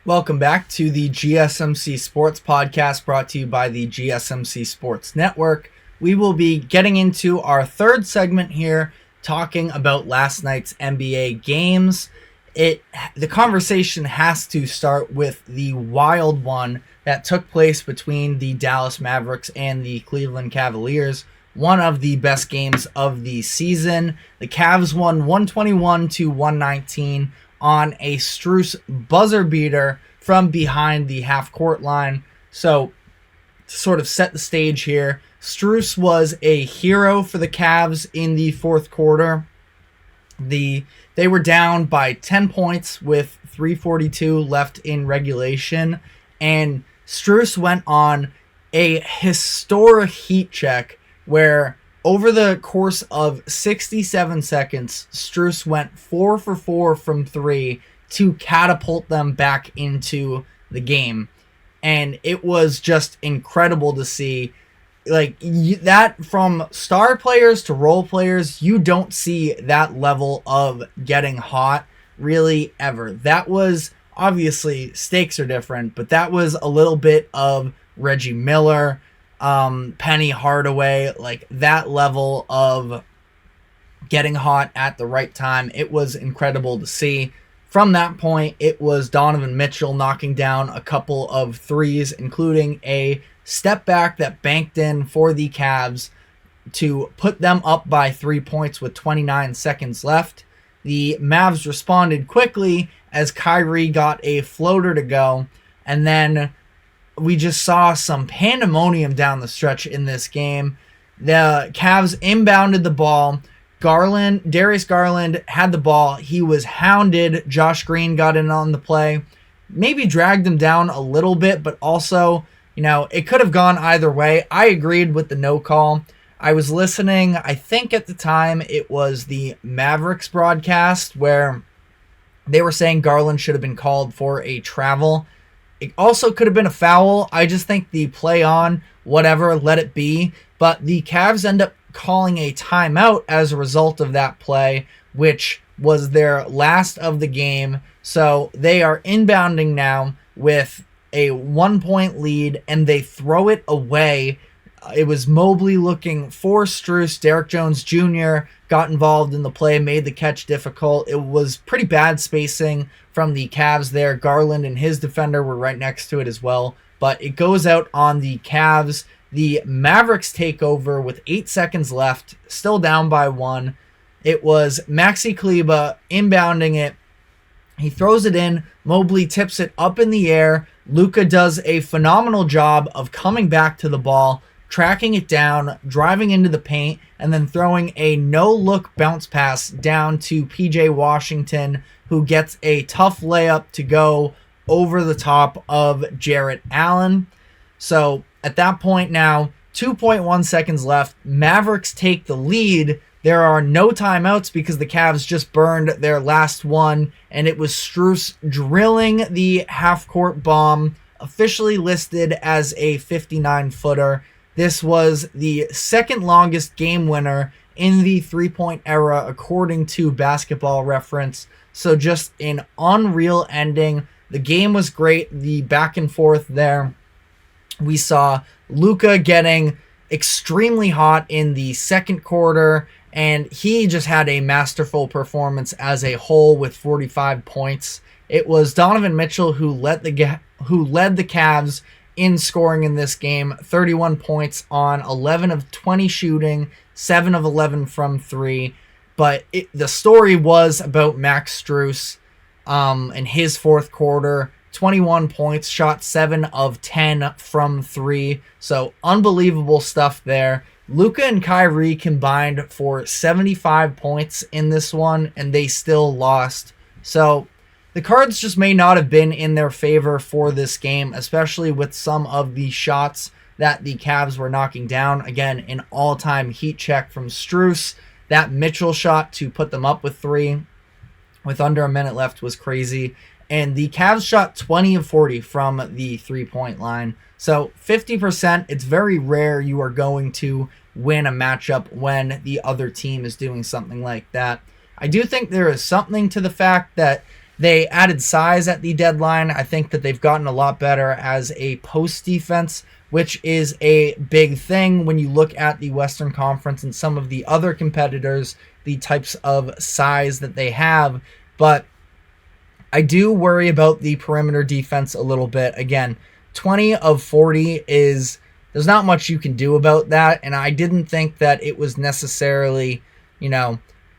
Welcome back to the GSMC Sports Podcast, brought to you by the GSMC Sports Network. We will be getting into our third segment here, talking about last night's NBA games. The conversation has to start with the wild one that took place between the Dallas Mavericks and the Cleveland Cavaliers. One of the best games of the season. The Cavs won 121-119 on a Strus buzzer beater from behind the half-court line. So, to sort of set the stage here, Strus was a hero for the Cavs in the fourth quarter. They were down by 10 points with 3:42 left in regulation, and Strus went on a historic heat check where over the course of 67 seconds, Strus went 4 for 4 from 3 to catapult them back into the game. And it was just incredible to see. That from star players to role players, you don't see that level of getting hot really ever. That was, obviously, stakes are different, but that was a little bit of Reggie Miller, Penny Hardaway, like that level of getting hot at the right time. It was incredible to see. From that point, it was Donovan Mitchell knocking down a couple of threes, including a step back that banked in for the Cavs to put them up by 3 points with 29 seconds left. The Mavs responded quickly as Kyrie got a floater to go, and then we just saw some pandemonium down the stretch in this game. The Cavs inbounded the ball. Darius Garland had the ball. He was hounded. Josh Green got in on the play. Maybe dragged him down a little bit, but also, it could have gone either way. I agreed with the no call. I was listening, I think at the time it was the Mavericks broadcast, where they were saying Garland should have been called for a travel. It also could have been a foul. I just think the play on, whatever, let it be. But the Cavs end up calling a timeout as a result of that play, which was their last of the game. So they are inbounding now with a 1-point lead, and they throw it away. It was Mobley looking for Strus. Derrick Jones Jr. got involved in the play, made the catch difficult. It was pretty bad spacing from the Cavs there. Garland and his defender were right next to it as well. But it goes out on the Cavs. The Mavericks take over with 8 seconds left, still down by 1. It was Maxi Kleber inbounding it. He throws it in. Mobley tips it up in the air. Luka does a phenomenal job of coming back to the ball, tracking it down, driving into the paint, and then throwing a no-look bounce pass down to PJ Washington, who gets a tough layup to go over the top of Jarrett Allen. So at that point now, 2.1 seconds left. Mavericks take the lead. There are no timeouts because the Cavs just burned their last one, and it was Strus drilling the half-court bomb, officially listed as a 59-footer. This was the second longest game winner in the three-point era, according to Basketball Reference. So just an unreal ending. The game was great, the back and forth there. We saw Luka getting extremely hot in the second quarter, and he just had a masterful performance as a whole with 45 points. It was Donovan Mitchell who led the Cavs in scoring in this game, 31 points on 11 of 20 shooting, 7 of 11 from 3. But the story was about Max Strus in his fourth quarter. 21 points, shot 7 of 10 from 3. So unbelievable stuff there. Luka and Kyrie combined for 75 points in this one, and they still lost. So the cards just may not have been in their favor for this game, especially with some of the shots that the Cavs were knocking down. Again, an all-time heat check from Strus. That Mitchell shot to put them up with 3 with under a minute left was crazy. And the Cavs shot 20 of 40 from the three-point line. So 50%, it's very rare you are going to win a matchup when the other team is doing something like that. I do think there is something to the fact that They added size at the deadline. I think that they've gotten a lot better as a post defense, which is a big thing when you look at the Western Conference and some of the other competitors, the types of size that they have. But I do worry about the perimeter defense a little bit. Again, 20 of 40 there's not much you can do about that. And I didn't think that it was necessarily,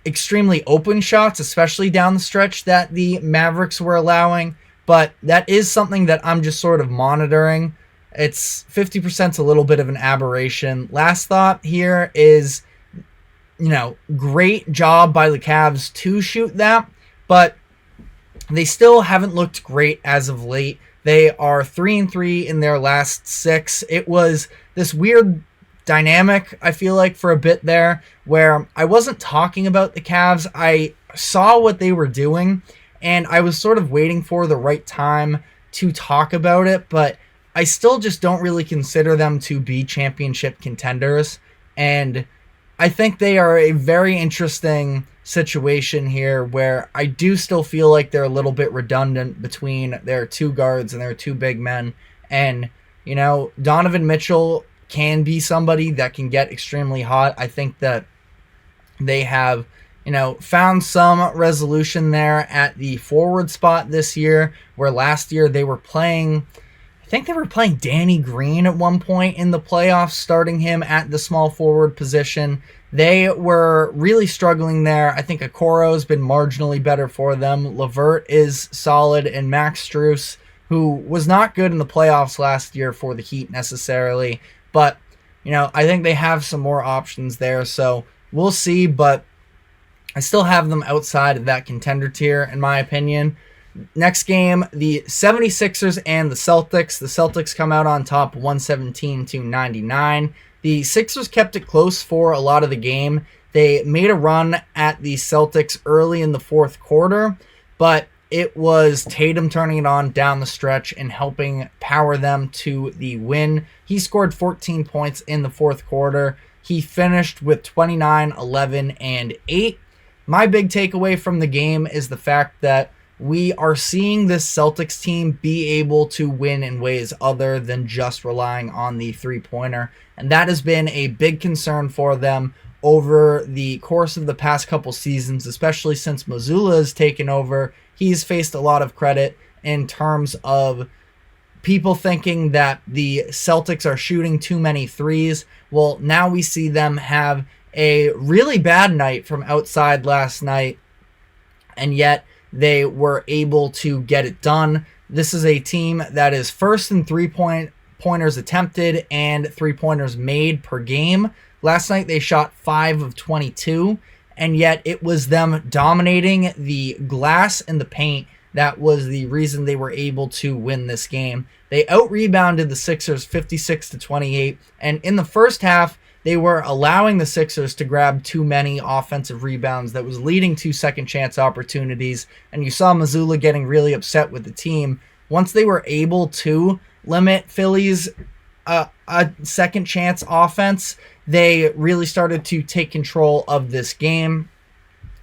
extremely open shots, especially down the stretch, that the Mavericks were allowing. But that is something that I'm just sort of monitoring. It's 50% a little bit of an aberration. Last thought here is, great job by the Cavs to shoot that, but they still haven't looked great as of late. They are 3-3 in their last 6. It was this weird dynamic, I feel like, for a bit there, where I wasn't talking about the Cavs. I saw what they were doing, and I was sort of waiting for the right time to talk about it, but I still just don't really consider them to be championship contenders, and I think they are a very interesting situation here where I do still feel like they're a little bit redundant between their two guards and their two big men. And, Donovan Mitchell can be somebody that can get extremely hot. I think that they have, found some resolution there at the forward spot this year, where last year they were playing, I think they were playing Danny Green at one point in the playoffs, starting him at the small forward position. They were really struggling there. I think Okoro's been marginally better for them. LeVert is solid, and Max Strus, who was not good in the playoffs last year for the Heat necessarily, but I think they have some more options there, so we'll see. But I still have them outside of that contender tier, in my opinion. Next game, the 76ers and the Celtics. The Celtics come out on top 117-99. The Sixers kept it close for a lot of the game. They made a run at the Celtics early in the fourth quarter, but it was Tatum turning it on down the stretch and helping power them to the win. He scored 14 points in the fourth quarter. He finished with 29, 11, and 8. My big takeaway from the game is the fact that we are seeing this Celtics team be able to win in ways other than just relying on the three-pointer. And that has been a big concern for them over the course of the past couple seasons, especially since Mazzulla has taken over. He's faced a lot of credit in terms of people thinking that the Celtics are shooting too many threes. Well, now we see them have a really bad night from outside last night, and yet they were able to get it done. This is a team that is first in three-pointers attempted and three-pointers made per game. Last night they shot 5 of 22, and yet it was them dominating the glass and the paint that was the reason they were able to win this game. They out-rebounded the Sixers 56-28, and in the first half, they were allowing the Sixers to grab too many offensive rebounds that was leading to second chance opportunities, and you saw Mazzulla getting really upset with the team. Once they were able to limit Philly's a second chance offense, they really started to take control of this game.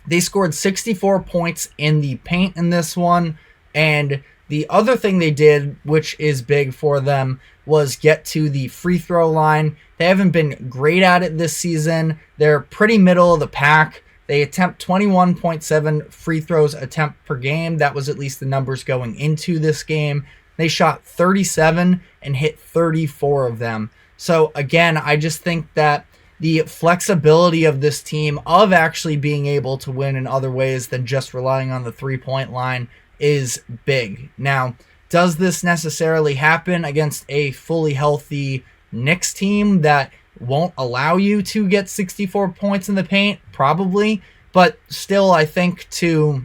They scored 64 points in the paint in this one, and the other thing they did, which is big for them, was get to the free throw line. They haven't been great at it this season. They're pretty middle of the pack. They attempt 21.7 free throws attempt per game. That was at least the numbers going into this game. They shot 37 and hit 34 of them. So again, I just think that the flexibility of this team of actually being able to win in other ways than just relying on the three-point line is big. Now, does this necessarily happen against a fully healthy Knicks team that won't allow you to get 64 points in the paint? Probably. But still, I think to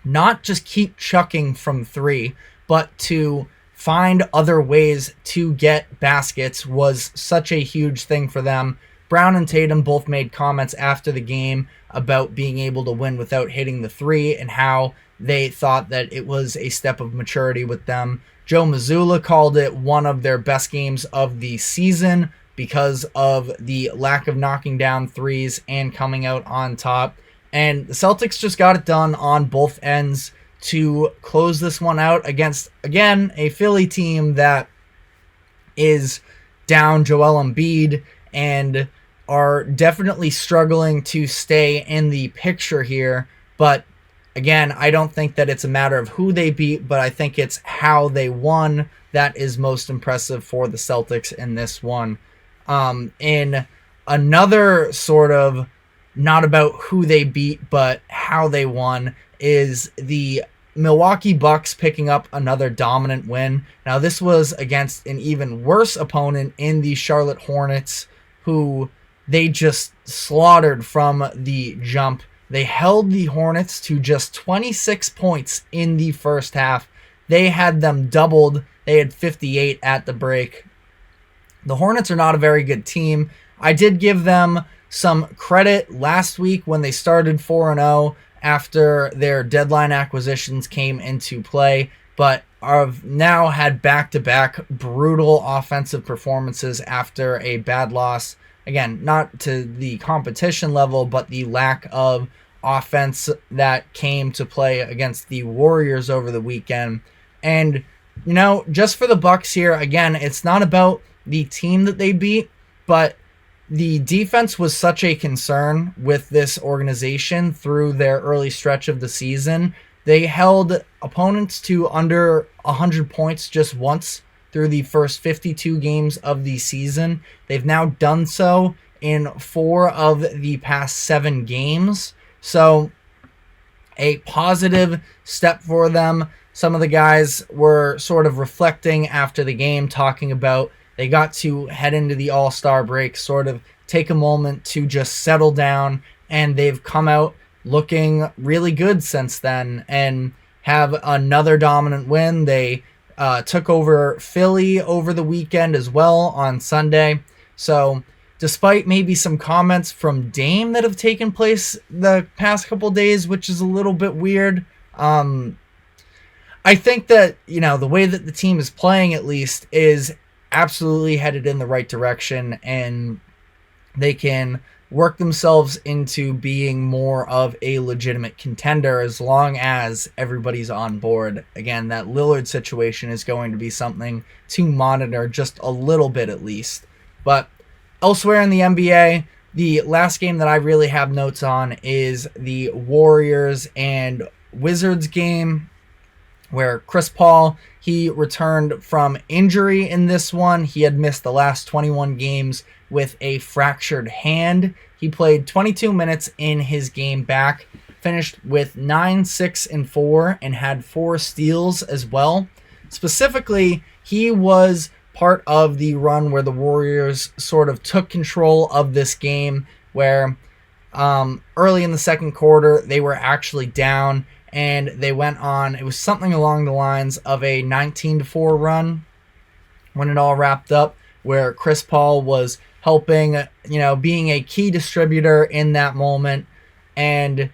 not just keep chucking from three, but to find other ways to get baskets was such a huge thing for them. Brown and Tatum both made comments after the game about being able to win without hitting the three and how they thought that it was a step of maturity with them. Joe Mazzulla called it one of their best games of the season because of the lack of knocking down threes and coming out on top. And the Celtics just got it done on both ends to close this one out against, again, a Philly team that is down Joel Embiid and are definitely struggling to stay in the picture here. But again, I don't think that it's a matter of who they beat, but I think it's how they won that is most impressive for the Celtics in this one. In another sort of not about who they beat, but how they won, is the Milwaukee Bucks picking up another dominant win. Now, this was against an even worse opponent in the Charlotte Hornets, who they just slaughtered from the jump. They held the Hornets to just 26 points in the first half. They had them doubled. They had 58 at the break. The Hornets are not a very good team. I did give them some credit last week when they started 4-0 after their deadline acquisitions came into play, but have now had back-to-back brutal offensive performances after a bad loss. Again, not to the competition level, but the lack of offense that came to play against the Warriors over the weekend. And, you know, just for the Bucks here, again, it's not about the team that they beat, but the defense was such a concern with this organization through their early stretch of the season. They held opponents to under 100 points just once through the first 52 games of the season. They've now done so in 4 of the past 7 games. So a positive step for them. Some of the guys were sort of reflecting after the game, talking about they got to head into the All-Star break, sort of take a moment to just settle down, and they've come out looking really good since then and have another dominant win. They took over Philly over the weekend as well on Sunday. So despite maybe some comments from Dame that have taken place the past couple days, which is a little bit weird, I think that, you know, the way that the team is playing at least is absolutely headed in the right direction, and they can work themselves into being more of a legitimate contender as long as everybody's on board. Again, that Lillard situation is going to be something to monitor just a little bit at least. But elsewhere in the NBA, the last game that I really have notes on is the Warriors and Wizards game, where Chris Paul, he returned from injury in this one. He had missed the last 21 games with a fractured hand. He played 22 minutes in his game back, finished with 9, 6, and 4, and had 4 steals as well. Specifically, he was part of the run where the Warriors sort of took control of this game, where early in the second quarter, they were actually down, and they went on, it was something along the lines of a 19-4 run when it all wrapped up, where Chris Paul was helping, you know, being a key distributor in that moment. And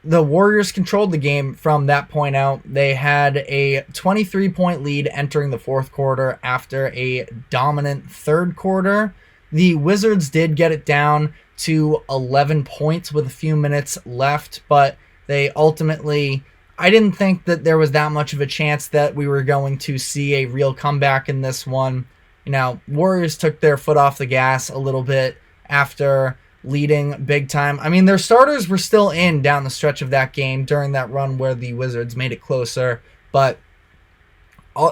the Warriors controlled the game from that point out. They had a 23-point lead entering the fourth quarter after a dominant third quarter. The Wizards did get it down to 11 points with a few minutes left, but they ultimately, I didn't think that there was that much of a chance that we were going to see a real comeback in this one. You know, Warriors took their foot off the gas a little bit after leading big time. I mean, their starters were still in down the stretch of that game during that run where the Wizards made it closer, but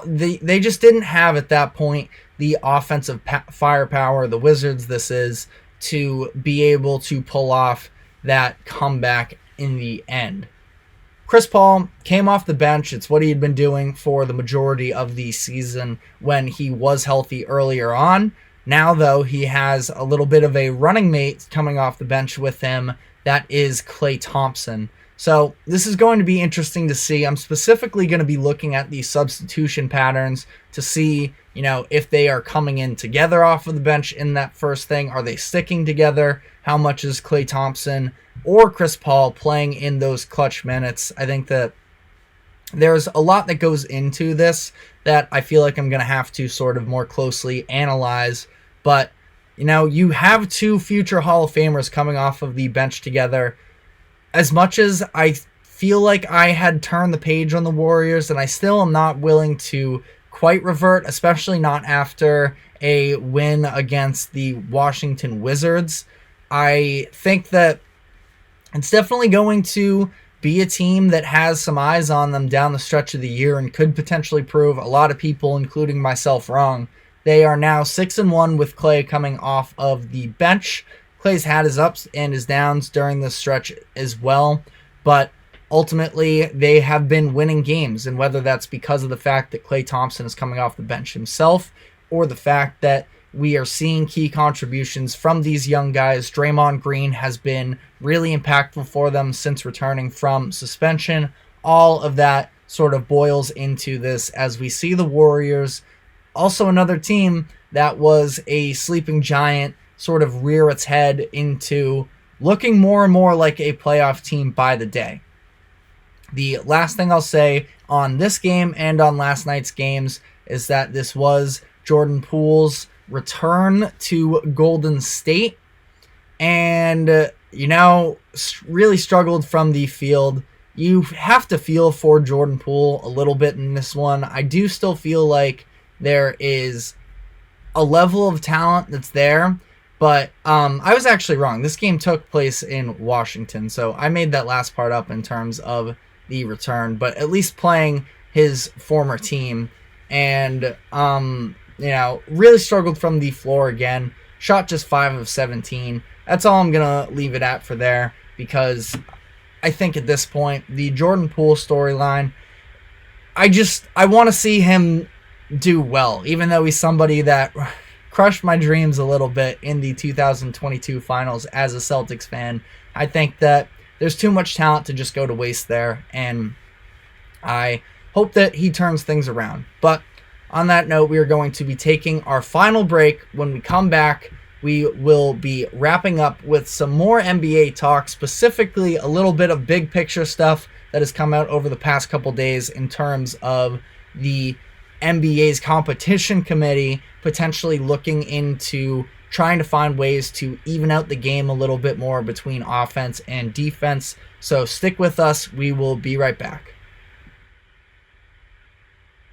they just didn't have at that point the offensive firepower, the Wizards this is, to be able to pull off that comeback in the end. Chris Paul came off the bench. It's what he had been doing for the majority of the season when he was healthy earlier on. Now, though, he has a little bit of a running mate coming off the bench with him. That is Klay Thompson. So this is going to be interesting to see. I'm specifically going to be looking at the substitution patterns to see, you know, if they are coming in together off of the bench in that first thing. Are they sticking together? How much is Klay Thompson or Chris Paul playing in those clutch minutes? I think that there's a lot that goes into this that I feel like I'm going to have to sort of more closely analyze. But, you know, you have 2 future Hall of Famers coming off of the bench together. As much as I feel like I had turned the page on the Warriors, and I still am not willing to quite revert, especially not after a win against the Washington Wizards. I think that it's definitely going to be a team that has some eyes on them down the stretch of the year and could potentially prove a lot of people, including myself, wrong. They are now 6-1 with Klay coming off of the bench. Klay's had his ups and his downs during this stretch as well, but ultimately they have been winning games, and whether that's because of the fact that Klay Thompson is coming off the bench himself or the fact that we are seeing key contributions from these young guys. Draymond Green has been really impactful for them since returning from suspension. All of that sort of boils into this as we see the Warriors, also another team that was a sleeping giant, sort of rear its head into looking more and more like a playoff team by the day. The last thing I'll say on this game and on last night's games is that this was Jordan Poole's return to Golden State, and really struggled from the field. You have to feel for Jordan Poole a little bit in this one. I do still feel like there is a level of talent that's there, but I was actually wrong. This game took place in Washington, so I made that last part up in terms of the return, but at least playing his former team, and really struggled from the floor again. Shot just 5 of 17. That's all I'm going to leave it at for there, because I think at this point, the Jordan Poole storyline, I want to see him do well, even though he's somebody that crushed my dreams a little bit in the 2022 finals as a Celtics fan. I think that there's too much talent to just go to waste there, and I hope that he turns things around. But on that note, we are going to be taking our final break. When we come back, we will be wrapping up with some more NBA talk, specifically a little bit of big picture stuff that has come out over the past couple days in terms of the NBA's competition committee potentially looking into trying to find ways to even out the game a little bit more between offense and defense. So stick with us. We will be right back.